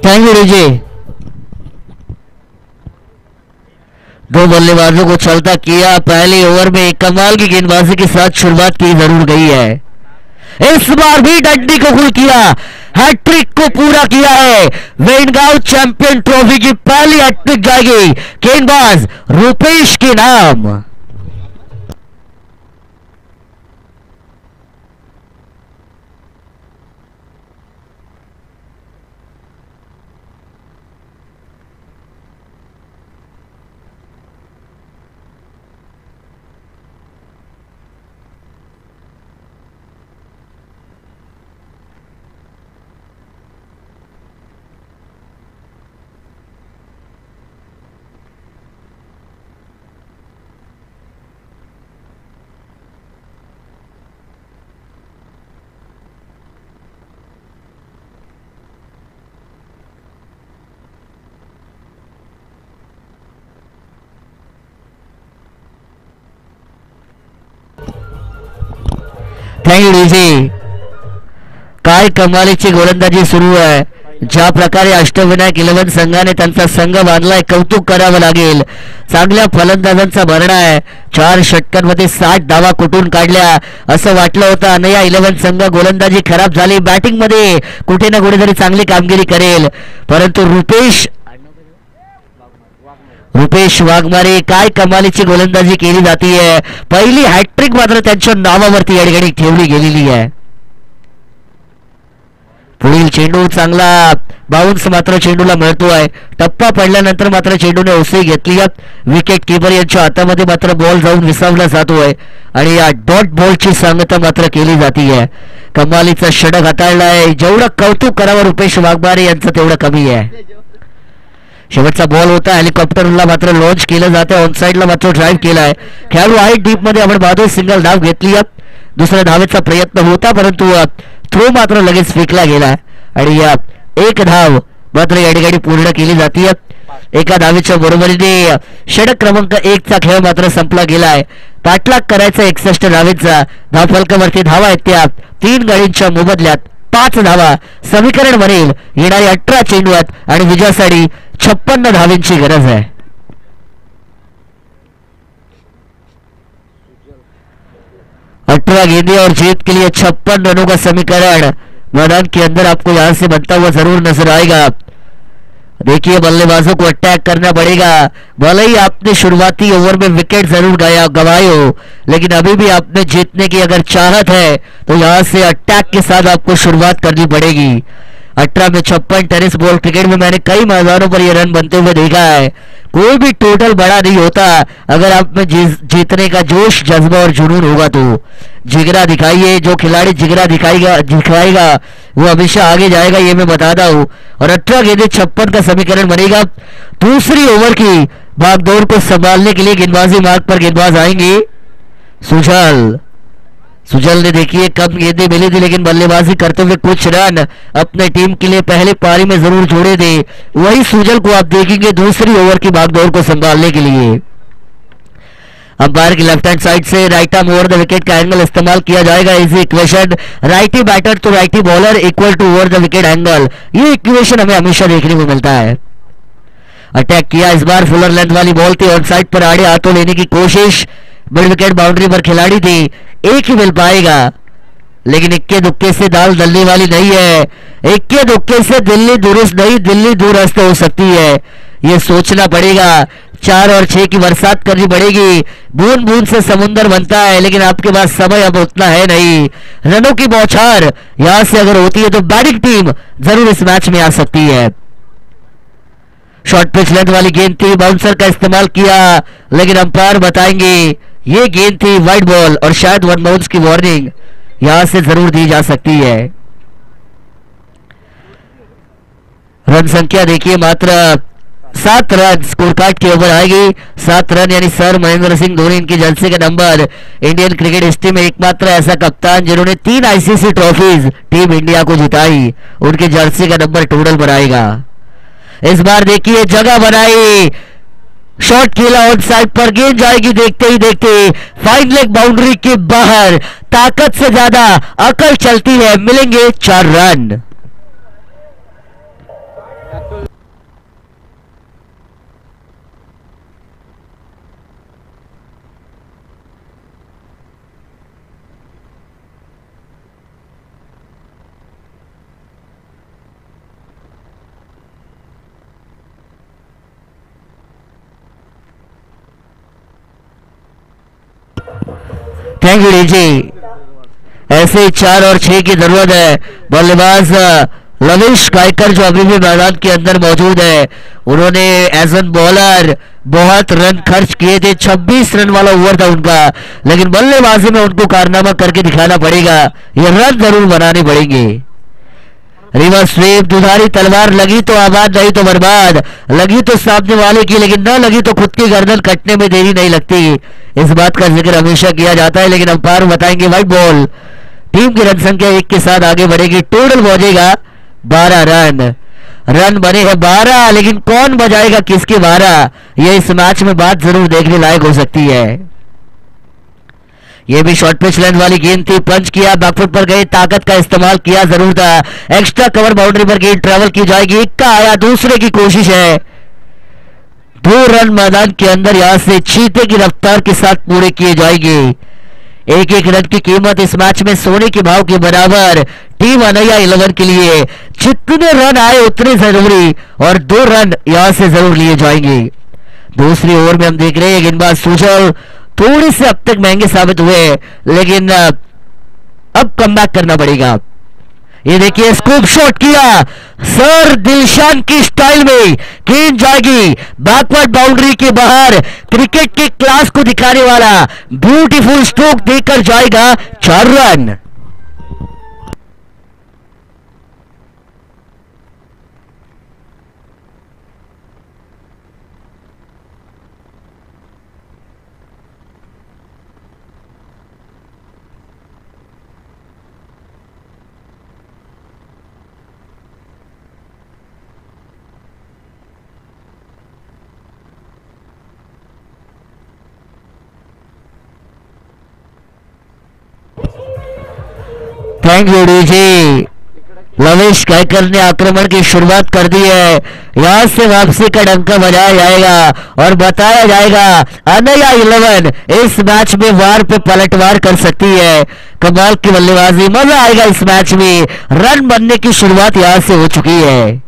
Thank you DJ. दो बल्लेबाजों को चलता किया. पहले ओवर में कमाल की गेंदबाजी के साथ शुरुआत की जरूर गई है. इस बार भी डंडी को खुल किया, हैट्रिक को पूरा किया है. वेनगांव चैंपियन ट्रॉफी की पहली हैट्रिक जाएगी गेंदबाज रूपेश के नाम. Thank you DJ. काय कमालीची गोलंदाजी सुरू आहे. ज्या प्रकारे अष्टविनायक 11 संघाने त्यांचा संघ बांधलाय, कौतुक करावं लागेल. चांगल्या फलंदाजांचा भरणा आहे. 4 षटकांमध्ये 60 धावा कुठून काढल्या असं वाटलं होतं. आणि या 11 संघ गोलंदाजी खराब झाली, बॅटिंग मध्ये कुठे ना कुठेतरी चांगली कामगिरी करेल, परंतु रुपेश वाघमारे काय कमालीची गोलंदाजी केली जातीये. पहिली हॅट्रिक मात्र त्यांच्या नावावरती या ठिकाणी ठेवली गेलेली आहे. पुढील चेंडू चांगला बाउन्स मात्र चेंडूला मिळतोय. टप्पा पडल्यानंतर मात्र चेंडूने ओसरी घेतली. विकेट किपर यांच्या हातामध्ये मात्र बॉल जाऊन विसावला जातोय आणि या डॉट बॉलची सांगता मात्र केली जातीये. कमालीचा षटक हाताळलाय. जेवढं कौतुक करावं रुपेश वाघमारे यांचं तेवढं कमी आहे. शेवटचा बॉल होता, हेलिकॉप्टरला मात्र लॉन्च केलं जातं. ऑन साइडला मात्र ड्राईव्ह केलाय. खेळाडू आहे डीप मध्ये. आपण बाजू सिंगल धाव घेतली. दुसऱ्या धावेचा प्रयत्न होता, परंतु थ्रो मात्र लगेच फेकला गेला आणि या एक धाव मात्र या ठिकाणी पूर्ण केली जाते. एका धावेच्या बरोबरीने षटक क्रमांक 1 चा खेळ मात्र संपला गेलाय. पाठलाग करायचा 61 धावेचा. धावफलकावरती धावा आहेत त्या 3 गाडींच्या मोबदल्यात 5 धावा समीकरण बनेल. येणारे 18 चेंडू आहेत आणि विजयासाठी 56 धावेंची गरज है. अठारह गेंदे और जीत के लिए 56 रनों का समीकरण मैदान के अंदर आपको यहां से बनता हुआ जरूर नजर आएगा. देखिए बल्लेबाजों को अटैक करना पड़ेगा. भले ही आपने शुरुआती ओवर में विकेट जरूर गवाए हो, लेकिन अभी भी आपने जीतने की अगर चाहत है तो यहां से अटैक के साथ आपको शुरुआत करनी पड़ेगी. 18 में 56 टेनिस बॉल क्रिकेट में मैंने कई मैदानों पर ये रन बनते हुए देखा है. कोई भी टोटल बड़ा नहीं होता अगर आप में जीतने का जोश, जज्बा और जुनून होगा तो. जिगरा दिखाइए. जो खिलाड़ी जिगरा दिखाएगा वो हमेशा आगे जाएगा, ये मैं बताता हूँ. और 18 गेंदे 56 का समीकरण बनेगा. दूसरी ओवर की भागदौड़ को संभालने के लिए गेंदबाजी मार्ग पर गेंदबाज आएंगे. सुजल ने देखिए कम गेंदें मिली थी, लेकिन बल्लेबाजी करते हुए कुछ रन अपने टीम के लिए पहले पारी में जरूर जोड़े थे. वही सुजल को आप देखेंगे दूसरी ओवर की भागदौड़ को संभालने के लिए. अंपायर की लेफ्ट हैंड साइड से right arm over the wicket का एंगल इस्तेमाल किया जाएगा। Easy equation, righty batter to righty bowler equal to over the wicket angle, ये इक्वेशन हमें हमेशा देखने को मिलता है। अटैक किया इस बार, फुलर लेंथ वाली बॉल थी, ऑन साइड पर आड़े हाथों लेने की कोशिश, मिड विकेट बाउंड्री पर खिलाड़ी थी, एक ही मिल पाएगा, लेकिन इक्के दुक्के से दाल दलने वाली नहीं है। इक्के दुक्के से दिल्ली दुरुस्त नहीं, दिल्ली दूरस्त हो सकती है, ये सोचना पड़ेगा। 4 और 6 की बरसात करनी पड़ेगी, बूंद बूंद से समुंदर बनता है, लेकिन आपके पास समय अब उतना है नहीं। रनों की बौछार यहां से अगर होती है तो बैटिंग टीम जरूर इस मैच में आ सकती है। शॉर्ट पिच लेंथ वाली गेंद थी, बाउंसर का इस्तेमाल किया, लेकिन अंपायर बताएंगे ये गेंद थी वाइड बॉल और शायद 1 बाउंस की वार्निंग यहां से जरूर दी जा सकती है। रन संख्या देखिए मात्र 7 रन स्कोर कार्ड के ऊपर आएगी। 7 रन यानी सर महेंद्र सिंह धोनी इनकी जर्सी का नंबर। इंडियन क्रिकेट हिस्ट्री में एकमात्र ऐसा कप्तान जिन्होंने 3 आईसीसी ट्रॉफीज टीम इंडिया को जिताई, उनकी जर्सी का नंबर टोटल पर आएगा। इस बार देखिए जगह बनाई, शॉट खेला ऑन साइड पर, गेंद जाएगी देखते ही देखते फाइन लेग बाउंड्री के बाहर। ताकत से ज्यादा अकल चलती है, मिलेंगे 4 रन। Thank you DG. ऐसे 4 और 6 की जरूरत है। बल्लेबाज लविश गायकर जो अभी भी मैदान के अंदर मौजूद है, उन्होंने एज एन बॉलर बहुत रन खर्च किए थे। 26 रन वाला ओवर था उनका, लेकिन बल्लेबाजी में उनको कारनामा करके दिखाना पड़ेगा, ये रन जरूर बनाने पड़ेंगे। रिवर्स स्वीप, दुधारी तलवार, लगी तो आबाद नहीं तो बर्बाद, लगी तो सामने वाले की, लेकिन न लगी तो खुद की गर्दन कटने में देरी नहीं लगती। इस बात का जिक्र हमेशा किया जाता है, लेकिन अंपायर बताएंगे वाइड बॉल। टीम की रन संख्या 1 के साथ आगे बढ़ेगी, टोटल पहुंचेगा 12 रन। रन बने हैं 12, लेकिन कौन बजाएगा किसके 12, यह इस मैच में बात जरूर देखने लायक हो सकती है। ये भी शॉर्ट पिच लेंथ वाली गेंद थी, पंच किया, बैकफुट पर गए, ताकत का इस्तेमाल किया जरूर था, एक्स्ट्रा कवर बाउंड्री पर गेंद ट्रेवल की जाएगी, इक्का आया, दूसरे की कोशिश है। 2 रन मैदान के अंदर यहां से चीते की रफ्तार के साथ पूरे किए जाएंगे। एक एक रन की कीमत इस मैच में सोने के भाव के बराबर। टीम अनैया 11 के लिए जितने रन आए उतने जरूरी, और 2 रन यहां से जरूर लिए जाएंगे। दूसरी ओवर में हम देख रहे हैं गेंदबाज सुजल थोड़ी से अब तक महंगे साबित हुए, लेकिन अब कमबैक करना पड़ेगा। ये देखिए स्कूप शॉट किया, सर दिलशान की स्टाइल में गेंद जाएगी बैकवर्ड बाउंड्री के बाहर। क्रिकेट के क्लास को दिखाने वाला ब्यूटीफुल स्ट्रोक देकर जाएगा 4 run. Thank you DG. Lavish Gaikar ने आक्रमण की शुरुआत कर दी है, यहां से वापसी का डंका बजाया जाएगा और बताया जाएगा अनैया 11 इस मैच में वार पे पलटवार कर सकती है। कमाल की बल्लेबाजी, मजा आएगा इस मैच में। रन बनने की शुरुआत यहां से हो चुकी है।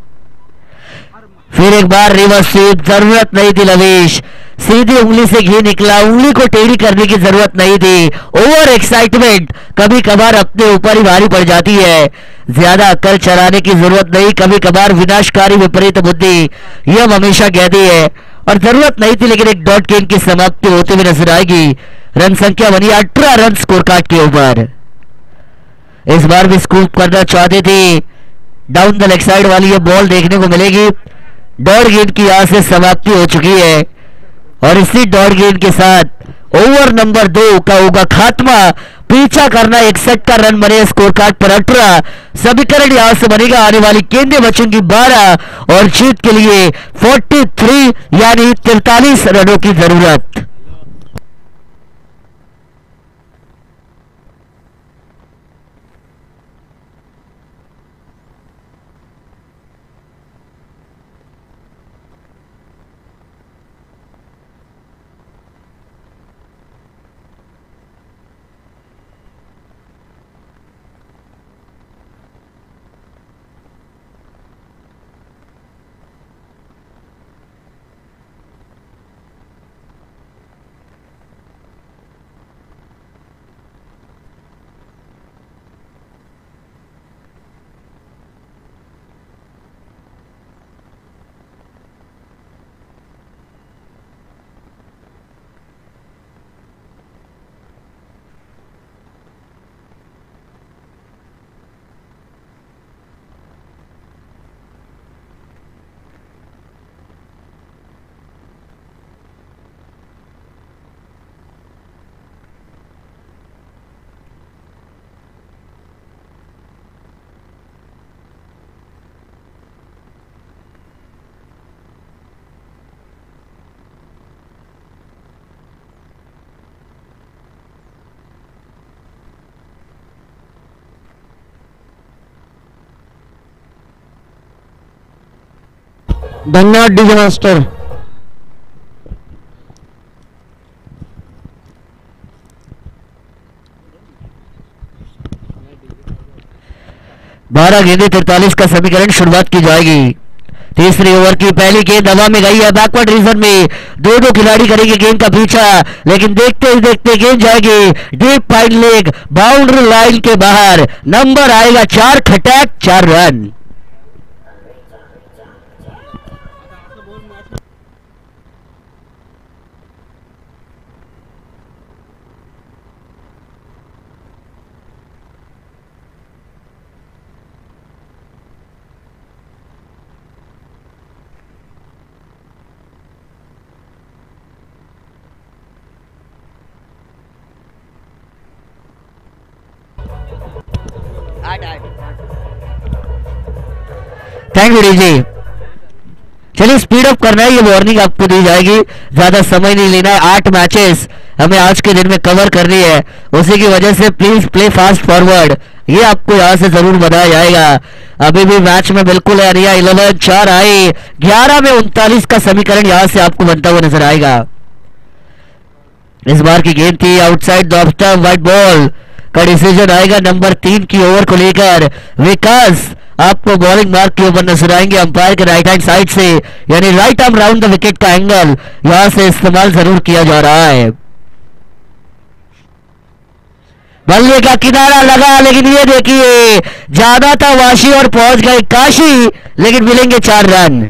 फिर एक बार रिवर्स स्वीप, जरूरत नहीं थी लविश, सीधी उंगली से घी निकला, उंगली को टेढ़ी करने की जरूरत नहीं थी। ओवर एक्साइटमेंट कभी कभार अपने ऊपर ही भारी पड़ जाती है, ज्यादा अक्ल चलाने की जरूरत नहीं, कभी कभार विनाशकारी विपरीत बुद्धि, यह हम हमेशा कहती है। और जरूरत नहीं थी, लेकिन एक डॉट गेंद की समाप्ति होते हुए नजर आएगी। रन संख्या बनी 18 रन स्कोर कार्ड के ऊपर। इस बार भी स्कूप करना चाहते थे, डाउन द लेग साइड वाली ये बॉल देखने को मिलेगी। डॉट गेंद की यहां से समाप्ति हो चुकी है, और इसी डॉट गेंद के साथ ओवर नंबर 2 का होगा खात्मा। पीछा करना 61 का रन बने स्कोर कार्ड पर 18। समीकरण यहां से बनेगा, आने वाली गेंदें बचेंगी 12 और जीत के लिए 43 यानी 43 रनों की जरूरत। धन्यवाद डीजे मास्टर. 12 गेंदे 43 का समीकरण शुरुआत की जाएगी. तीसरी ओवर की पहली गेंद हवा में गई है. बैकवर्ड रीजन में दो दो खिलाड़ी करेंगे गेंद का पीछा, लेकिन देखते ही देखते गेंद जाएगी deep fine leg boundary line के बाहर. नंबर आएगा 4. खटैक 4 रन. Thank you DJ. चलिए स्पीड अप करना है, ये वार्निंग आपको दी जाएगी. ज्यादा समय नहीं लेना है. 8 मैचेस हमें आज के दिन में कवर करनी है, उसी की वजह से प्लीज प्ले फास्ट फॉरवर्ड. ये आपको यहाँ से जरूर बताया जाएगा. अभी भी मैच में बिल्कुल है. 11 4 आए. 11 में 39 का समीकरण यहाँ से आपको बनता हुआ नजर आएगा. इस बार की गेंद थी outside the off stump. White ball का डिसीजन आएगा नंबर 3 की ओवर को लेकर. विकास आपको बॉलिंग मार्क के ऊपर नजर आएंगे अंपायर के राइट हैंड साइड से, यानी right arm round the wicket का एंगल यहां से इस्तेमाल जरूर किया जा रहा है. बल्ले का किनारा लगा, लेकिन ये देखिए ज्यादा था वाशी और पहुंच गए काशी, लेकिन मिलेंगे 4 run.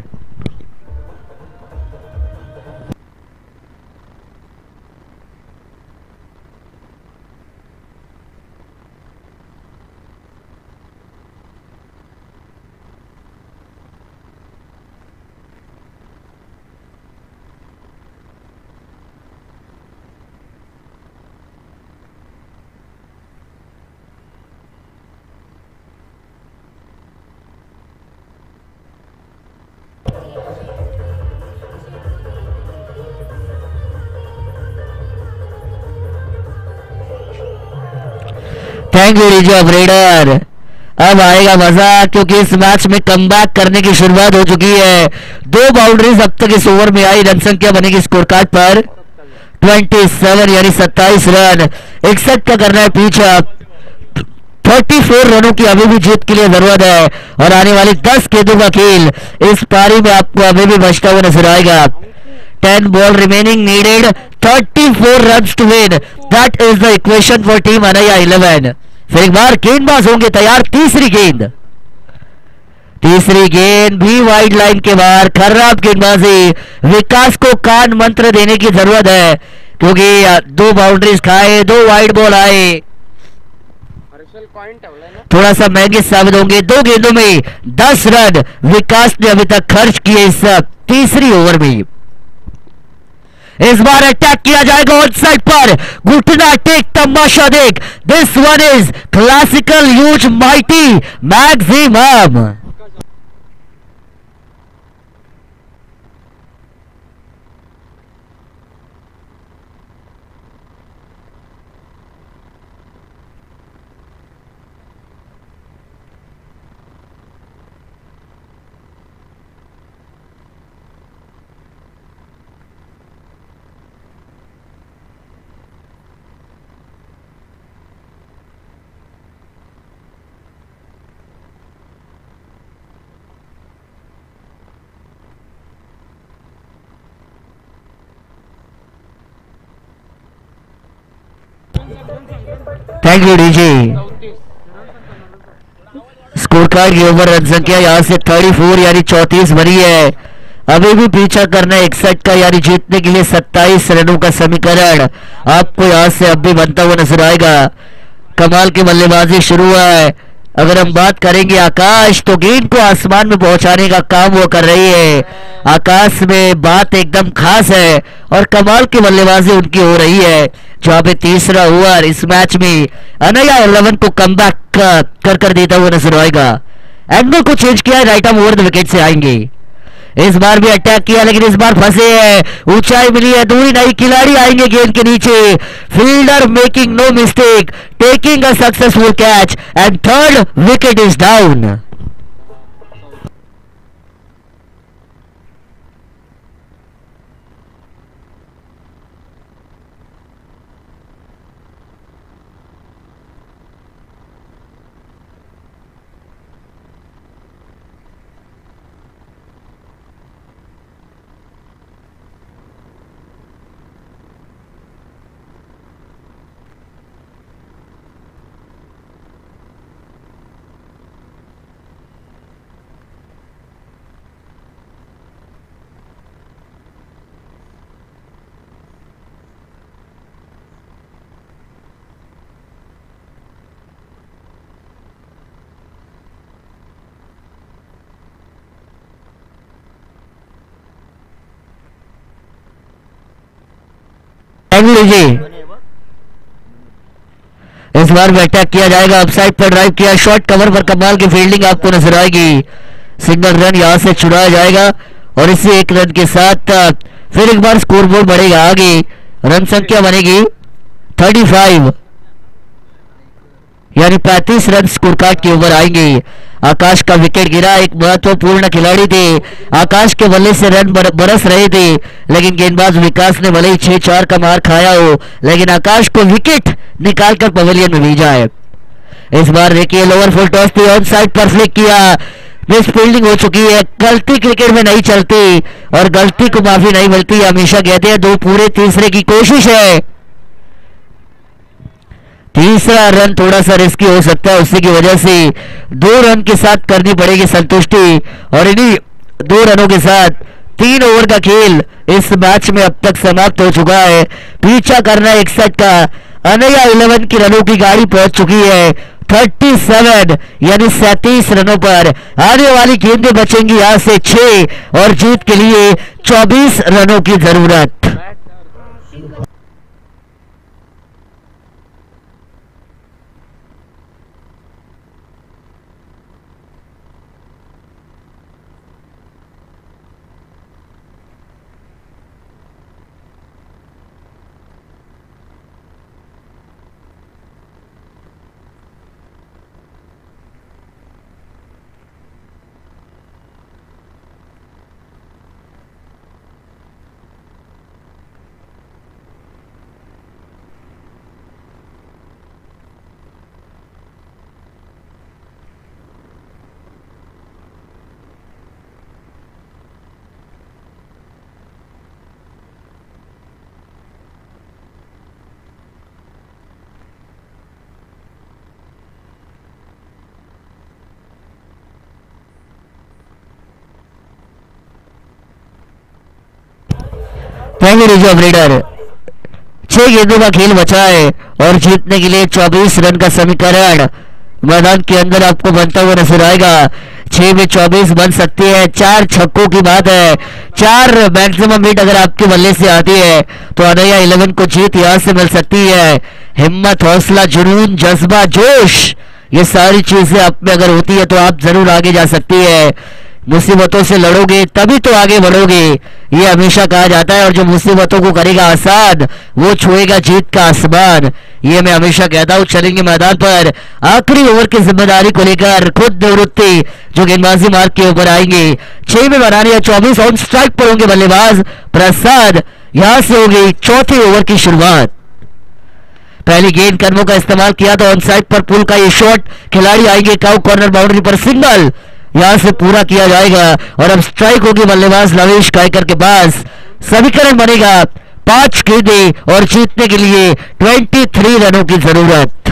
Thank you DJ operator. अब आएगा मजा, क्योंकि इस मैच में कमबैक करने की शुरुआत हो चुकी है. 2 बाउंड्रीज अब तक इस ओवर में आई. रन संख्या बनेगी स्कोर कार्ड पर 27 यानी 27 रन. 61 का करना है पीछा. 34 रनों की अभी भी जीत के लिए जरूरत है, और आने वाली 10 गेंदों का खेल इस पारी में आपको अभी भी बचता हुआ नजर आएगा. 10 ball remaining needed, 34 runs to win. That is the equation for team अनैया 11. फिर एक बार गेंदबाज होंगे तैयार. तीसरी गेंद भी वाइड लाइन के बाहर. खराब गेंदबाजी. विकास को कान मंत्र देने की जरूरत है, क्योंकि 2 बाउंड्रीज खाए, 2 वाइड बॉल आए, थोड़ा सा महंगे साबित होंगे. 2 गेंदों में 10 रन विकास ने अभी तक खर्च किए इस तीसरी ओवर में. इस बार अटैक किया जाएगा ऑन साइड पर. घुटना टेक तमाशा देख. This one is classical huge mighty maximum. Thank you DJ. Score card की ओवर रन संख्या यहां से 34 यानी 34 बनी है. अभी भी पीछा करना है 61 का, यानी जीतने के लिए 27 रनों का समीकरण आपको यहां से अब भी बनता हुआ नजर आएगा. कमाल की बल्लेबाजी शुरू हुआ है. अगर हम बात करेंगे आकाश, तो गेंद को आसमान में पहुंचाने का काम वो कर रही है. आकाश में बात एकदम खास है, और कमाल की बल्लेबाजी उनकी हो रही है. जहां पे तीसरा ओवर इस मैच में अनैया 11 को कमबैक कर देता हुआ नजर आएगा. एंगल को चेंज किया है, right arm over the wicket से आएंगे. इस बार भी अटैक किया, लेकिन इस बार फंसे हैं. ऊंचाई मिली है, दूरी नहीं. खिलाड़ी आएंगे गेंद के नीचे. Fielder making no mistake, taking a successful catch, and third wicket is down. लीजिए, इस बार भी अटैक किया जाएगा, अपसाइड पर ड्राइव किया, शॉर्ट कवर पर कमाल की फील्डिंग आपको नजर आएगी, सिंगल रन यहां से छुड़ाया जाएगा और इसी एक रन के साथ फिर एक बार स्कोर बोर्ड बढ़ेगा आगे, रन संख्या बनेगी 35 यानी 35 रन स्कोर कार्ड के ऊपर आएंगे। आकाश का विकेट गिरा, एक महत्वपूर्ण खिलाड़ी थे, आकाश के बल्ले से रन बरस रहे थे, लेकिन गेंदबाज विकास ने भले ही 6-4 का मार खाया हो, लेकिन आकाश को विकेट निकालकर पवेलियन में भेजा है। इस बार देखिए लोअर फुल टॉस थी, ऑन साइड पर फ्लिक किया, मिस फील्डिंग हो चुकी है, गलती क्रिकेट में नहीं चलती और गलती को माफी नहीं मिलती, हमेशा कहते हैं, दो पूरे तीसरे की कोशिश है, तीसरा रन थोड़ा सा रिस्की हो सकता है, उसी की वजह से 2 रन के साथ करनी पड़ेगी संतुष्टि और इन्हीं 2 रनों के साथ 3 ओवर का खेल इस मैच में अब तक समाप्त हो चुका है। पीछा करना 61 का, अनया 11 की रनों की गाड़ी पहुंच चुकी है 37 यानी 37 रनों पर, आने वाली गेंदें बचेंगी यहां से 6 और जीत के लिए 24 रनों की जरूरत। ऑपरेटर 6 गेंदों का खेल बचा है और जीतने के लिए 24 रन का समीकरण मैदान के अंदर आपको बनता हुआ नजर आएगा। 6 में 24 बन सकती है, 4 छक्कों की बात है, 4 मैक्सिमम हिट अगर आपके बल्ले से आती है तो अनया 11 को जीत यहां से मिल सकती है। हिम्मत, हौसला, जुनून, जज्बा, जोश, ये सारी चीजें आप में अगर होती है तो आप जरूर आगे जा सकती है। मुसीबतों से लड़ोगे तभी तो आगे बढ़ोगे, ये हमेशा कहा जाता है, और जो मुसीबतों को करेगा आसान वो छुएगा जीत का आसमान, ये मैं हमेशा कहता हूँ। चलेंगे मैदान पर आखिरी ओवर की जिम्मेदारी को लेकर खुद निवृत्ति जो गेंदबाजी मार्ग के ऊपर आएंगे। 6 में बनाने 24 ऑन स्ट्राइक पर होंगे बल्लेबाज प्रसाद, यहां से होगी चौथे ओवर की शुरुआत। पहली गेंद कर्मों का इस्तेमाल किया तो ऑन साइड पर पुल का ये शॉट, खिलाड़ी आएंगे काउ कॉर्नर बाउंड्री पर, सिंगल यहां से पूरा किया जाएगा और अब स्ट्राइक होगी बल्लेबाज लवेश कायकर के पास। समीकरण बनेगा 5 गेंदें और जीतने के लिए 23 रनों की जरूरत।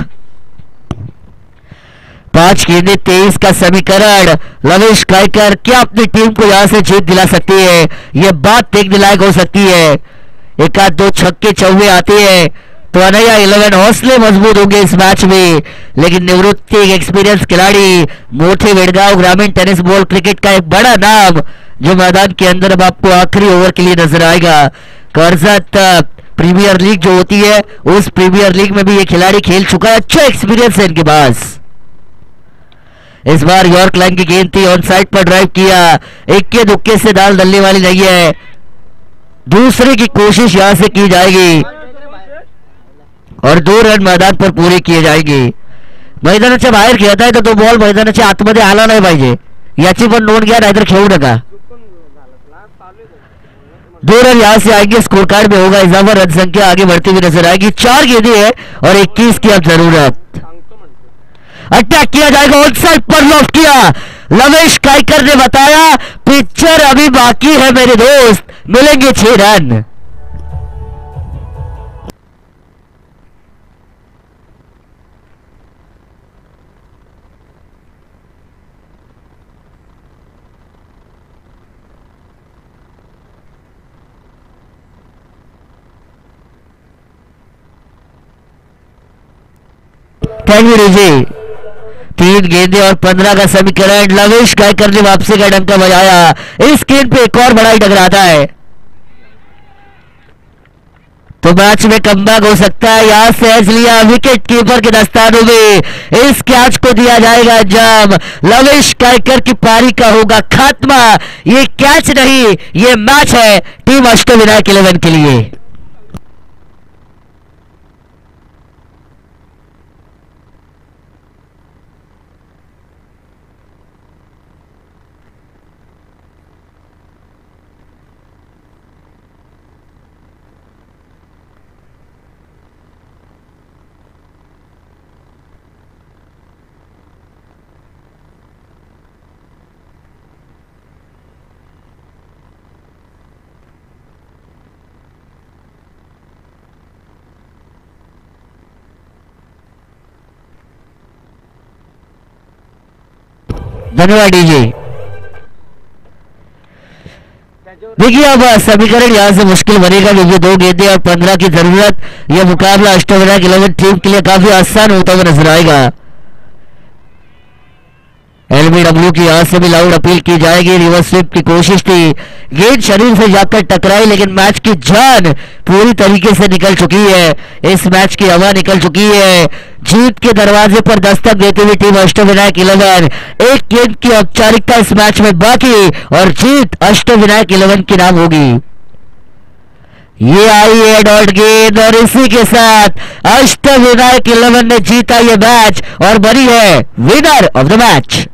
5 गेंदें 23 का समीकरण, लवेश कायकर क्या अपनी टीम को यहां से जीत दिला सकती है, यह बात देखने लायक हो सकती है। एक आध 2 छक्के चौवे आते हैं तो अनया 11 हौसले मजबूत होंगे इस मैच में, लेकिन निवृत्ति एक एक्सपीरियंस खिलाड़ी, मोटे वेड़गांव ग्रामीण टेनिस बॉल क्रिकेट का एक बड़ा नाम जो मैदान के अंदर अब आपको आखिरी ओवर के लिए नजर आएगा। कर्जत प्रीमियर लीग जो होती है उस प्रीमियर लीग में भी ये खिलाड़ी खेल चुका है, अच्छा एक्सपीरियंस है इनके पास। इस बार यॉर्क लाइन की गेंद थी, ऑन साइड पर ड्राइव किया, इक्के दुक्के से दाल डलने वाली नहीं है, दूसरे की कोशिश यहां से की जाएगी और 2 रन मैदान पर पूरे किए जाएंगे। मैदानाच्या बाहेर खेळत आहे तर तो बॉल मैदानाच्या आतमध्ये आला नाही पाहिजे याची पण नोंद घ्या, नाहीतर खेळू नका। 2 रन यहां से आएंगे, स्कोर कार्ड में होगा इजाफा, रन संख्या आगे बढ़ती हुई नजर आएगी। 4 गेंदें है और 21 की अब जरूरत। अटैक किया जाएगा, ऑन साइड पर लॉफ्ट किया, लवेश कायकर ने बताया पिक्चर अभी बाकी है मेरे दोस्त, मिलेंगे 6 रन। जी 3 गेंदें और 15 का समीकरण, लवेश कायकर ने वापसी का डंका बजाया, इस गेंद पे एक और बड़ा ही टकराता है। तो मैच में कमबैक हो सकता है। यहां से एज लिया विकेट कीपर के दस्तानों में इस कैच को दिया जाएगा अंजाम। लविश कायकर की पारी का होगा खात्मा। ये कैच नहीं, ये मैच है टीम अष्टविनायक 11 के लिए। धन्यवाद डीजे। देखिए अब समीकरण यहाँ से मुश्किल बनेगा क्योंकि 2 गेंदें और 15 की जरूरत। यह मुकाबला अष्टविनायक 11 टीम के लिए काफी आसान होता हुआ नजर आएगा। एलबीडब्ल्यू की यहां से भी लाउड अपील की जाएगी। रिवर्स स्वीप की कोशिश थी, गेंद शरीर से जाकर टकराई, लेकिन मैच की जान पूरी तरीके से निकल चुकी है। इस मैच की हवा निकल चुकी है। जीत के दरवाजे पर दस्तक देती हुई टीम अष्टविनायक 11। एक गेंद की औपचारिकता इस मैच में बाकी और जीत अष्टविनायक 11 की नाम होगी। ये आई है डॉट गेंद और इसी के साथ अष्टविनायक 11 ने जीता ये मैच और बनी है विनर ऑफ द मैच।